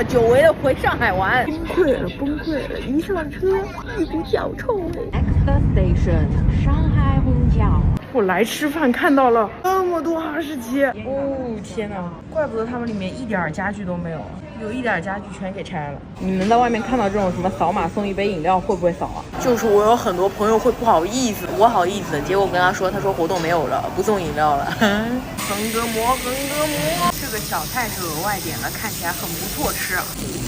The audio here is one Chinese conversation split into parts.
久违的回上海玩，崩溃了，崩溃了！一上车，一股脚臭味。Next station， 上海虹桥。我来吃饭看到了那么多哈士奇，哦天哪，怪不得他们里面一点家具都没有，有一点家具全给拆了。你们在外面看到这种什么扫码送一杯饮料会不会扫啊？就是我有很多朋友会不好意思，我好意思，结果跟他说活动没有了，不送饮料了。横膈膜，横膈膜。这个小菜是额外点的，看起来很不错吃。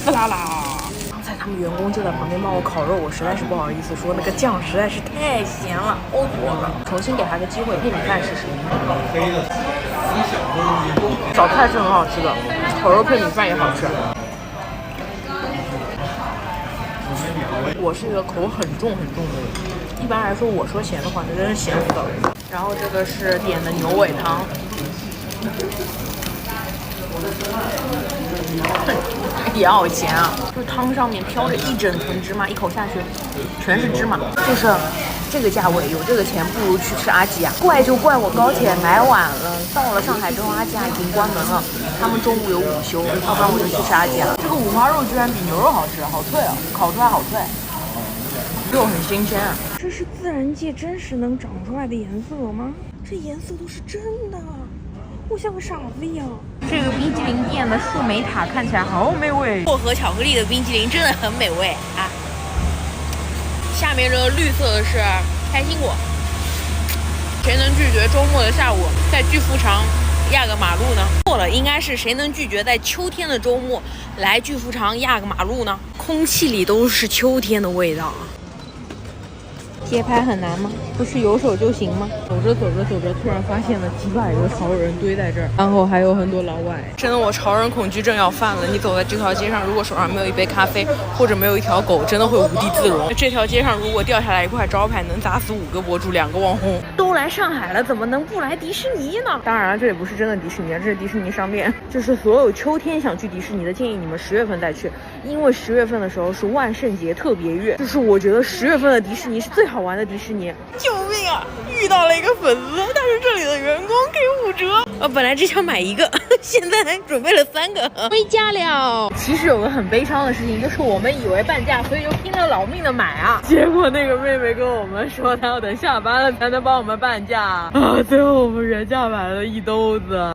滋啦啦！刚才他们员工就在旁边帮我烤肉，我实在是不好意思说，那个酱实在是太咸了，齁死我了。重新给他个机会配米饭试试。小菜是很好吃的，烤肉配米饭也好吃。我是一个口很重的人，一般来说我说咸的话，那真是咸死了。然后这个是点的牛尾汤。也好咸啊！就汤上面飘着一整层芝麻，一口下去全是芝麻。就是这个价位有这个钱，不如去吃阿吉亚。怪就怪我高铁买晚了，到了上海之后阿吉亚已经关门了，他们中午有午休，要不然我就去吃阿吉亚。这个五花肉居然比牛肉好吃，好脆啊，烤出来好脆，肉很新鲜啊。这是自然界真实能长出来的颜色吗？这颜色都是真的。我像个傻子一样。这个冰淇淋店的树莓塔看起来好美味，薄荷巧克力的冰淇淋真的很美味啊。下面这个绿色的是开心果。谁能拒绝周末的下午在巨富长压个马路呢？错了，应该是谁能拒绝在秋天的周末来巨富长压个马路呢？空气里都是秋天的味道。街拍很难吗？不是有手就行吗？走着，突然发现了几百个潮人堆在这儿，然后还有很多老外。真的，我潮人恐惧症要犯了。你走在这条街上，如果手上没有一杯咖啡，或者没有一条狗，真的会无地自容。这条街上如果掉下来一块招牌，能砸死5个博主，2个网红。都来上海了，怎么能不来迪士尼呢？当然了，这也不是真的迪士尼，这是迪士尼商店。就是所有秋天想去迪士尼的，建议你们10月份再去，因为10月份的时候是万圣节特别月。就是我觉得10月份的迪士尼是最好玩的迪士尼。救命啊！遇到了一个粉丝，但是这里的员工给5折。本来只想买1个，现在还准备了3个，回家了。其实有个很悲伤的事情，就是我们以为半价，所以就拼了老命的买啊。结果那个妹妹跟我们说，她要等下班了才能帮我们半价啊。最后我们原价买了1兜子。